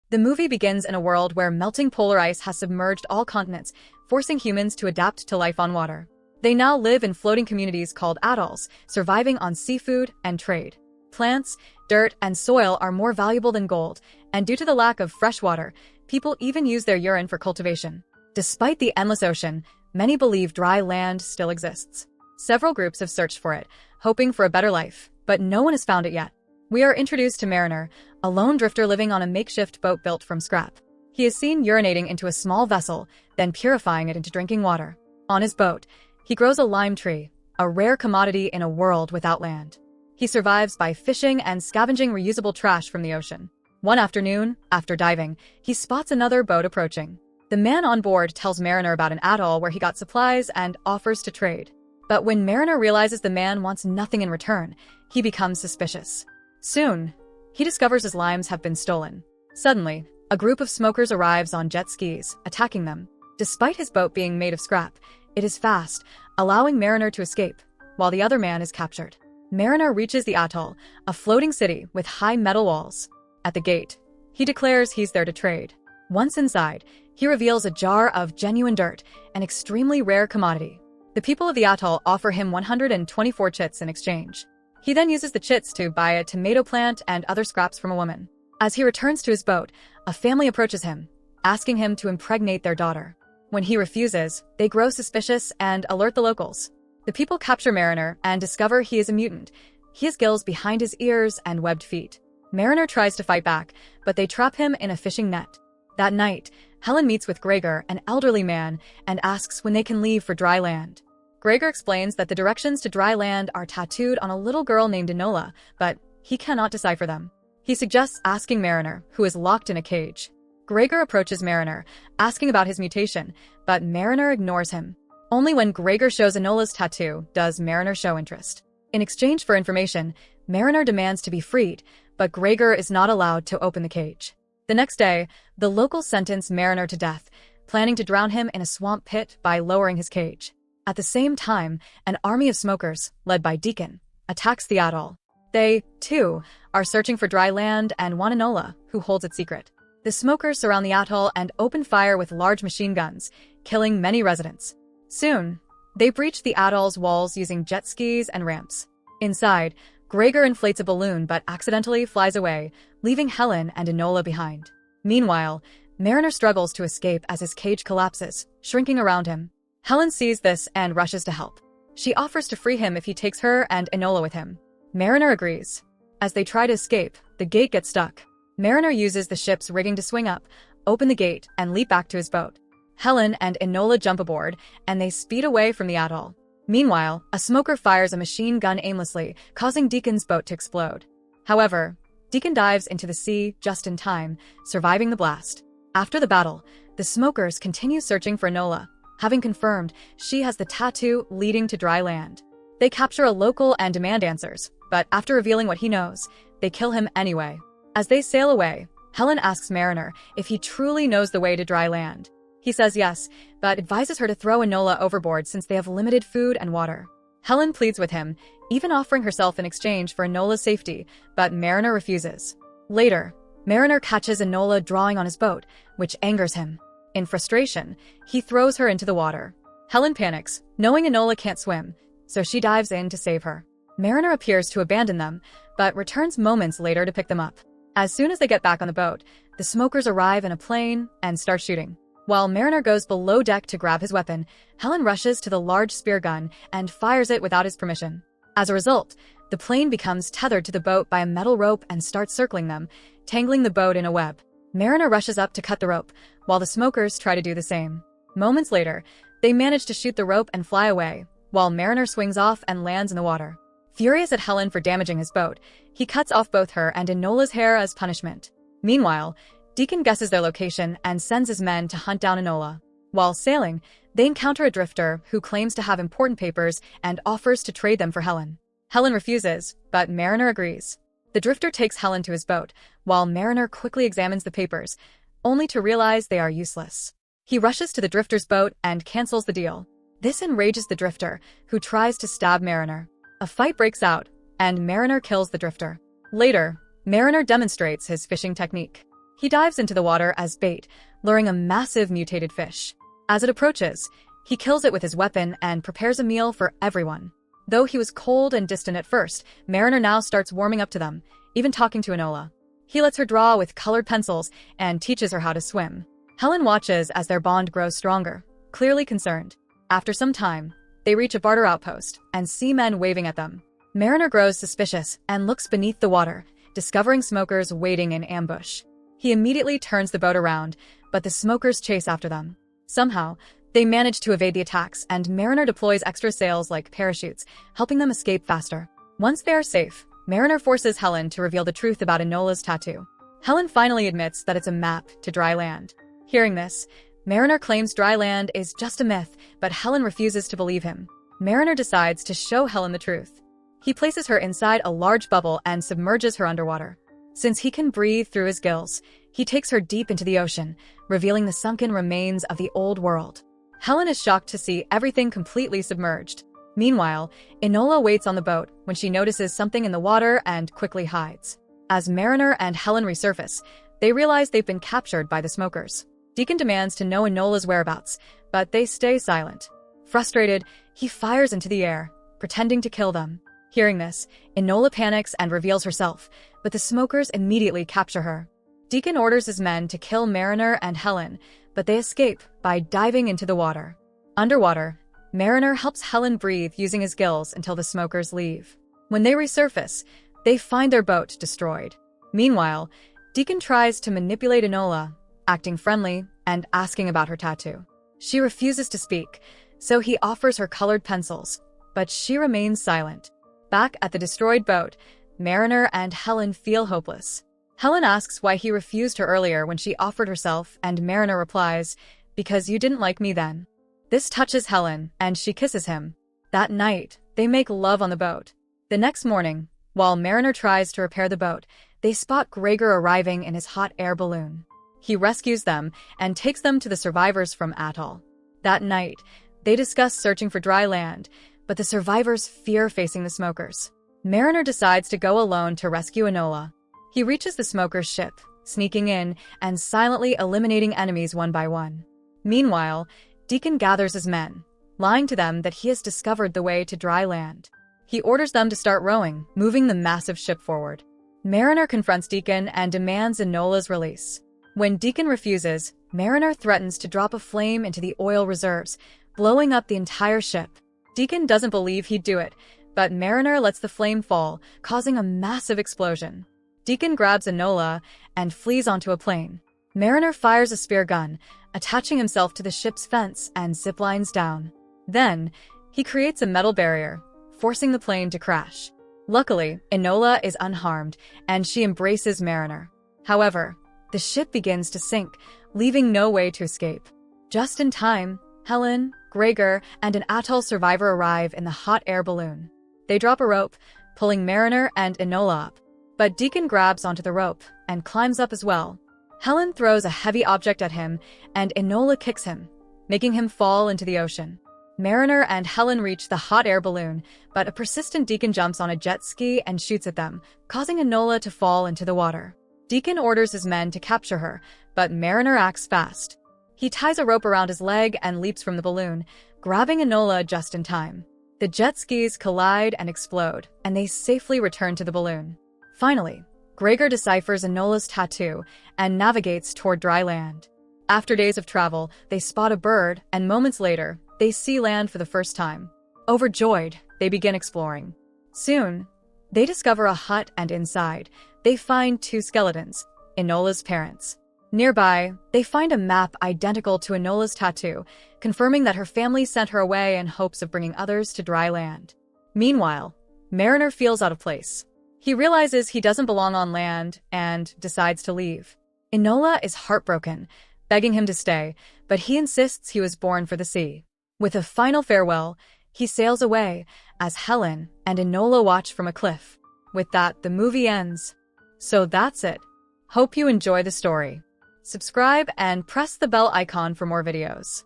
The movie begins in a world where melting polar ice has submerged all continents, forcing humans to adapt to life on water. They now live in floating communities called atolls, surviving on seafood and trade. Plants, dirt, and soil are more valuable than gold, and due to the lack of fresh water, people even use their urine for cultivation. Despite the endless ocean, many believe dry land still exists. Several groups have searched for it, hoping for a better life, but no one has found it yet. We are introduced to Mariner, a lone drifter living on a makeshift boat built from scrap. He is seen urinating into a small vessel, then purifying it into drinking water. On his boat, he grows a lime tree, a rare commodity in a world without land. He survives by fishing and scavenging reusable trash from the ocean. One afternoon, after diving, he spots another boat approaching. The man on board tells Mariner about an atoll where he got supplies and offers to trade. But when Mariner realizes the man wants nothing in return, he becomes suspicious. Soon, he discovers his limes have been stolen. Suddenly, a group of smokers arrives on jet skis, attacking them. Despite his boat being made of scrap, it is fast, allowing Mariner to escape, while the other man is captured. Mariner reaches the atoll, a floating city with high metal walls. At the gate, he declares he's there to trade. Once inside, he reveals a jar of genuine dirt, an extremely rare commodity. The people of the atoll offer him 124 chits in exchange. He then uses the chits to buy a tomato plant and other scraps from a woman. As he returns to his boat, a family approaches him, asking him to impregnate their daughter. When he refuses, they grow suspicious and alert the locals. The people capture Mariner and discover he is a mutant. He has gills behind his ears and webbed feet. Mariner tries to fight back, but they trap him in a fishing net. That night, Helen meets with Gregor, an elderly man, and asks when they can leave for dry land. Gregor explains that the directions to dry land are tattooed on a little girl named Enola, but he cannot decipher them. He suggests asking Mariner, who is locked in a cage. Gregor approaches Mariner, asking about his mutation, but Mariner ignores him. Only when Gregor shows Enola's tattoo does Mariner show interest. In exchange for information, Mariner demands to be freed, but Gregor is not allowed to open the cage. The next day, the locals sentence Mariner to death, planning to drown him in a swamp pit by lowering his cage. At the same time, an army of smokers, led by Deacon, attacks the atoll. They, too, are searching for dry land and want Enola, who holds it secret. The smokers surround the atoll and open fire with large machine guns, killing many residents. Soon, they breach the atoll's walls using jet skis and ramps. Inside, Gregor inflates a balloon but accidentally flies away, leaving Helen and Enola behind. Meanwhile, Mariner struggles to escape as his cage collapses, shrinking around him. Helen sees this and rushes to help. She offers to free him if he takes her and Enola with him. Mariner agrees. As they try to escape, the gate gets stuck. Mariner uses the ship's rigging to swing up, open the gate, and leap back to his boat. Helen and Enola jump aboard, and they speed away from the atoll. Meanwhile, a smoker fires a machine gun aimlessly, causing Deacon's boat to explode. However, Deacon dives into the sea just in time, surviving the blast. After the battle, the smokers continue searching for Enola, having confirmed she has the tattoo leading to dry land. They capture a local and demand answers, but after revealing what he knows, they kill him anyway. As they sail away, Helen asks Mariner if he truly knows the way to dry land. He says yes, but advises her to throw Enola overboard since they have limited food and water. Helen pleads with him, even offering herself in exchange for Enola's safety, but Mariner refuses. Later, Mariner catches Enola drawing on his boat, which angers him. In frustration, he throws her into the water. Helen panics, knowing Enola can't swim, so she dives in to save her. Mariner appears to abandon them, but returns moments later to pick them up. As soon as they get back on the boat, the smokers arrive in a plane and start shooting. While Mariner goes below deck to grab his weapon, Helen rushes to the large spear gun and fires it without his permission. As a result, the plane becomes tethered to the boat by a metal rope and starts circling them, tangling the boat in a web. Mariner rushes up to cut the rope, while the smokers try to do the same. Moments later, they manage to shoot the rope and fly away, while Mariner swings off and lands in the water. Furious at Helen for damaging his boat, he cuts off both her and Enola's hair as punishment. Meanwhile, Deacon guesses their location and sends his men to hunt down Enola. While sailing, they encounter a drifter who claims to have important papers and offers to trade them for Helen. Helen refuses, but Mariner agrees. The drifter takes Helen to his boat, while Mariner quickly examines the papers, only to realize they are useless. He rushes to the drifter's boat and cancels the deal. This enrages the drifter, who tries to stab Mariner. A fight breaks out, and Mariner kills the drifter. Later, Mariner demonstrates his fishing technique. He dives into the water as bait, luring a massive mutated fish. As it approaches, he kills it with his weapon and prepares a meal for everyone. Though he was cold and distant at first, Mariner now starts warming up to them, even talking to Enola. He lets her draw with colored pencils and teaches her how to swim. Helen watches as their bond grows stronger, clearly concerned. After some time, they reach a barter outpost and see men waving at them. Mariner grows suspicious and looks beneath the water, discovering smokers waiting in ambush. He immediately turns the boat around, but the smokers chase after them. Somehow, they manage to evade the attacks, and Mariner deploys extra sails like parachutes, helping them escape faster. Once they are safe, Mariner forces Helen to reveal the truth about Enola's tattoo. Helen finally admits that it's a map to dry land. Hearing this, Mariner claims dry land is just a myth, but Helen refuses to believe him. Mariner decides to show Helen the truth. He places her inside a large bubble and submerges her underwater. Since he can breathe through his gills, he takes her deep into the ocean, revealing the sunken remains of the old world. Helen is shocked to see everything completely submerged. Meanwhile, Enola waits on the boat when she notices something in the water and quickly hides. As Mariner and Helen resurface, they realize they've been captured by the smokers. Deacon demands to know Enola's whereabouts, but they stay silent. Frustrated, he fires into the air, pretending to kill them. Hearing this, Enola panics and reveals herself, but the smokers immediately capture her. Deacon orders his men to kill Mariner and Helen, but they escape by diving into the water. Underwater, Mariner helps Helen breathe using his gills until the smokers leave. When they resurface, they find their boat destroyed. Meanwhile, Deacon tries to manipulate Enola, acting friendly and asking about her tattoo. She refuses to speak, so he offers her colored pencils, but she remains silent. Back at the destroyed boat, Mariner and Helen feel hopeless. Helen asks why he refused her earlier when she offered herself, and Mariner replies, "Because you didn't like me then." This touches Helen, and she kisses him. That night, they make love on the boat. The next morning, while Mariner tries to repair the boat, they spot Gregor arriving in his hot air balloon. He rescues them and takes them to the survivors from Atoll. That night, they discuss searching for dry land, but the survivors fear facing the smokers. Mariner decides to go alone to rescue Enola. He reaches the smokers' ship, sneaking in and silently eliminating enemies one by one. Meanwhile, Deacon gathers his men, lying to them that he has discovered the way to dry land. He orders them to start rowing, moving the massive ship forward. Mariner confronts Deacon and demands Enola's release. When Deacon refuses, Mariner threatens to drop a flame into the oil reserves, blowing up the entire ship. Deacon doesn't believe he'd do it, but Mariner lets the flame fall, causing a massive explosion. Deacon grabs Enola and flees onto a plane. Mariner fires a spear gun, attaching himself to the ship's fence and ziplines down. Then, he creates a metal barrier, forcing the plane to crash. Luckily, Enola is unharmed, and she embraces Mariner. However, the ship begins to sink, leaving no way to escape. Just in time, Helen, Gregor, and an atoll survivor arrive in the hot air balloon. They drop a rope, pulling Mariner and Enola up. But Deacon grabs onto the rope and climbs up as well. Helen throws a heavy object at him, and Enola kicks him, making him fall into the ocean. Mariner and Helen reach the hot air balloon, but a persistent Deacon jumps on a jet ski and shoots at them, causing Enola to fall into the water. Deacon orders his men to capture her, but Mariner acts fast. He ties a rope around his leg and leaps from the balloon, grabbing Enola just in time. The jet skis collide and explode, and they safely return to the balloon. Finally, Gregor deciphers Enola's tattoo and navigates toward dry land. After days of travel, they spot a bird, and moments later, they see land for the first time. Overjoyed, they begin exploring. Soon, they discover a hut, and inside, they find two skeletons, Enola's parents. Nearby, they find a map identical to Enola's tattoo, confirming that her family sent her away in hopes of bringing others to dry land. Meanwhile, Mariner feels out of place. He realizes he doesn't belong on land and decides to leave. Enola is heartbroken, begging him to stay, but he insists he was born for the sea. With a final farewell, he sails away as Helen and Enola watch from a cliff. With that, the movie ends. So that's it. Hope you enjoy the story. Subscribe and press the bell icon for more videos.